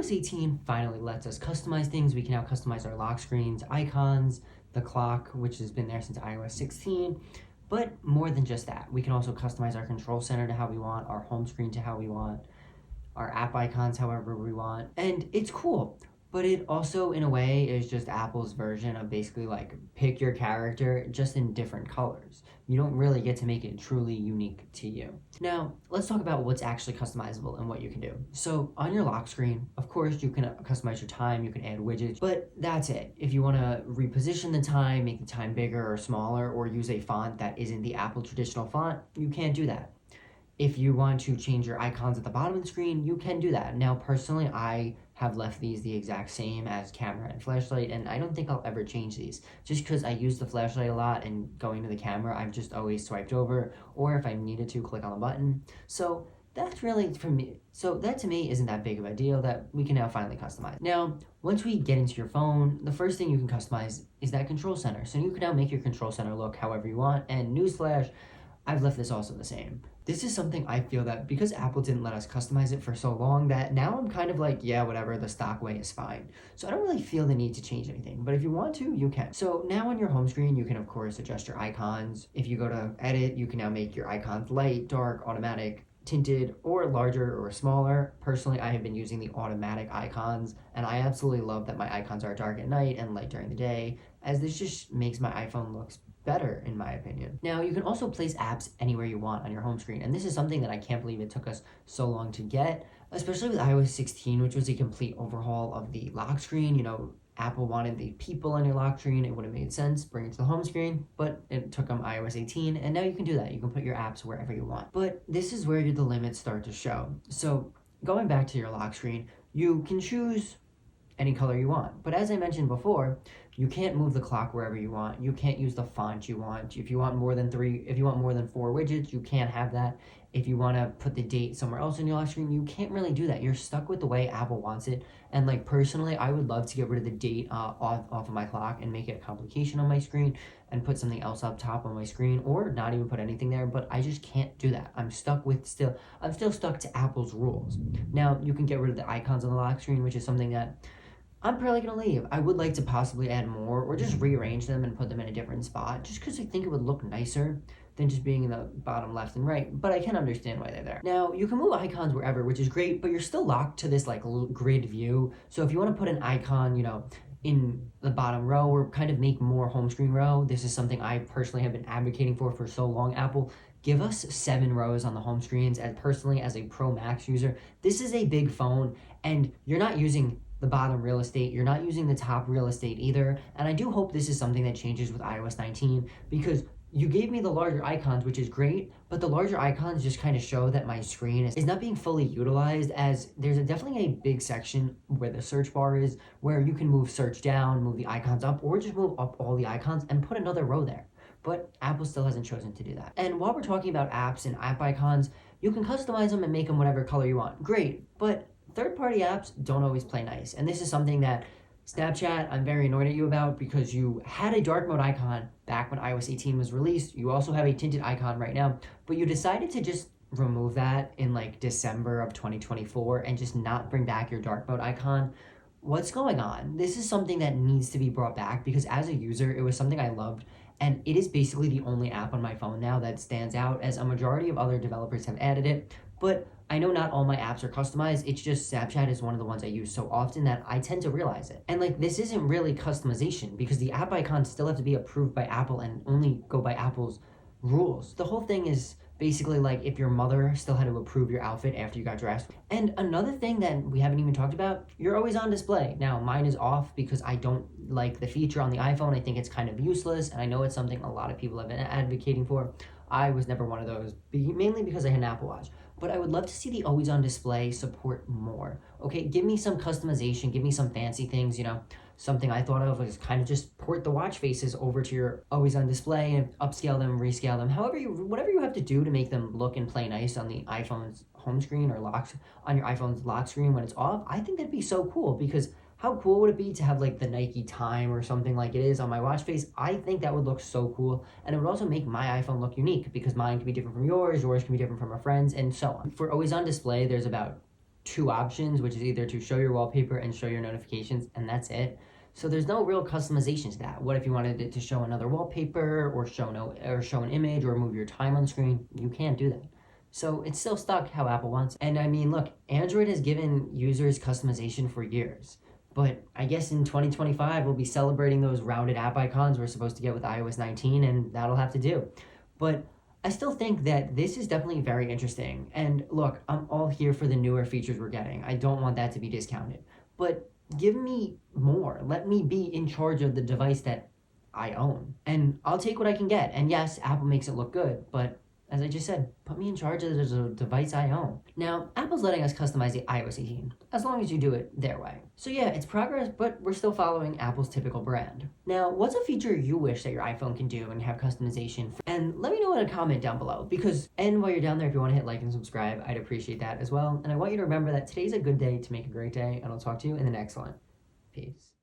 iOS 18 finally lets us customize things. We can now customize our lock screens, icons, the clock, which has been there since iOS 16. But more than just that, we can also customize our control center to how we want, our home screen to how we want, our app icons however we want. And it's cool. But it also, in a way, is just Apple's version of basically like pick your character just in different colors. You don't really get to make it truly unique to you. Now, let's talk about what's actually customizable and what you can do. So on your lock screen, of course, you can customize your time, you can add widgets, but that's it. If you want to reposition the time, make the time bigger or smaller, or use a font that isn't the Apple traditional font, you can't do that. If you want to change your icons at the bottom of the screen, you can do that. Now, personally, I have left these the exact same as camera and flashlight, and I don't think I'll ever change these. Just because I use the flashlight a lot, and going to the camera, I've just always swiped over, or if I needed to, click on the button. So that's really, for me, so that to me isn't that big of a deal that we can now finally customize. Now, once we get into your phone, the first thing you can customize is that control center. So you can now make your control center look however you want, and newsflash, I've left this also the same. This is something I feel that because Apple didn't let us customize it for so long, that now I'm kind of like, yeah, whatever, the stock way is fine. So I don't really feel the need to change anything, but if you want to, you can. So now on your home screen, you can of course adjust your icons. If you go to edit, you can now make your icons light, dark, automatic, tinted, or larger or smaller. Personally, I have been using the automatic icons, and I absolutely love that my icons are dark at night and light during the day, as this just makes my iPhone look better in my opinion. Now, you can also place apps anywhere you want on your home screen, and this is something that I can't believe it took us so long to get, especially with iOS 16, which was a complete overhaul of the lock screen. You know, Apple wanted the people on your lock screen. It would have made sense, bring it to the home screen, but it took them iOS 18, and now you can do that. You can put your apps wherever you want. But this is where the limits start to show. So going back to your lock screen, you can choose any color you want. But as I mentioned before, you can't move the clock wherever you want. You can't use the font you want. If you want more than 4 widgets, you can't have that. If you want to put the date somewhere else in your lock screen, you can't really do that. You're stuck with the way Apple wants it. And like personally, I would love to get rid of the date off of my clock and make it a complication on my screen and put something else up top on my screen, or not even put anything there, but I just can't do that. I'm still stuck to Apple's rules. Now, you can get rid of the icons on the lock screen, which is something that I'm probably gonna leave. I would like to possibly add more or just rearrange them and put them in a different spot, just because I think it would look nicer than just being in the bottom left and right, but I can understand why they're there. Now, you can move icons wherever, which is great, but you're still locked to this like grid view. So if you wanna put an icon, in the bottom row or kind of make more home screen row, this is something I personally have been advocating for so long. Apple, give us 7 rows on the home screens. As personally, as a Pro Max user, this is a big phone, and you're not using the bottom real estate, you're not using the top real estate either. And I do hope this is something that changes with iOS 19, because you gave me the larger icons, which is great, but the larger icons just kind of show that my screen is not being fully utilized, as there's definitely a big section where the search bar is, where you can move search down, move the icons up, or just move up all the icons and put another row there. But Apple still hasn't chosen to do that. And while we're talking about apps and app icons, you can customize them and make them whatever color you want. Great, but third-party apps don't always play nice. And this is something that Snapchat, I'm very annoyed at you about, because you had a dark mode icon back when iOS 18 was released. You also have a tinted icon right now, but you decided to just remove that in like December of 2024 and just not bring back your dark mode icon. What's going on? This is something that needs to be brought back, because as a user, it was something I loved, and it is basically the only app on my phone now that stands out, as a majority of other developers have added it. But I know not all my apps are customized. It's just Snapchat is one of the ones I use so often that I tend to realize it. And like, this isn't really customization, because the app icons still have to be approved by Apple and only go by Apple's rules. The whole thing is basically like if your mother still had to approve your outfit after you got dressed. And another thing that we haven't even talked about, you're always on display. Now, mine is off because I don't like the feature on the iPhone. I think it's kind of useless, and I know it's something a lot of people have been advocating for. I was never one of those, mainly because I had an Apple Watch. But I would love to see the always on display support more. Okay, give me some customization, give me some fancy things. Something I thought of was kind of just port the watch faces over to your always on display and upscale them, rescale them, whatever you have to do to make them look and play nice on the iPhone's home screen, or on your iPhone's lock screen when it's off. I think that'd be so cool, because how cool would it be to have like the Nike time or something like it is on my watch face? I think that would look so cool, and it would also make my iPhone look unique, because mine can be different from yours can be different from a friend's, and so on. For always on display, there's about two options, which is either to show your wallpaper and show your notifications, and that's it. So there's no real customization to that. What if you wanted it to show another wallpaper or show an image or move your time on screen? You can't do that. So it's still stuck how Apple wants. And I mean, look, Android has given users customization for years. But I guess in 2025, we'll be celebrating those rounded app icons we're supposed to get with iOS 19, and that'll have to do. But I still think that this is definitely very interesting. And look, I'm all here for the newer features we're getting. I don't want that to be discounted. But give me more. Let me be in charge of the device that I own. And I'll take what I can get. And yes, Apple makes it look good, but as I just said, put me in charge of the device I own. Now, Apple's letting us customize the iOS 18, as long as you do it their way. So yeah, it's progress, but we're still following Apple's typical brand. Now, what's a feature you wish that your iPhone can do and have customization for? And let me know in a comment down below, and while you're down there, if you want to hit like and subscribe, I'd appreciate that as well. And I want you to remember that today's a good day to make a great day, and I'll talk to you in the next one. Peace.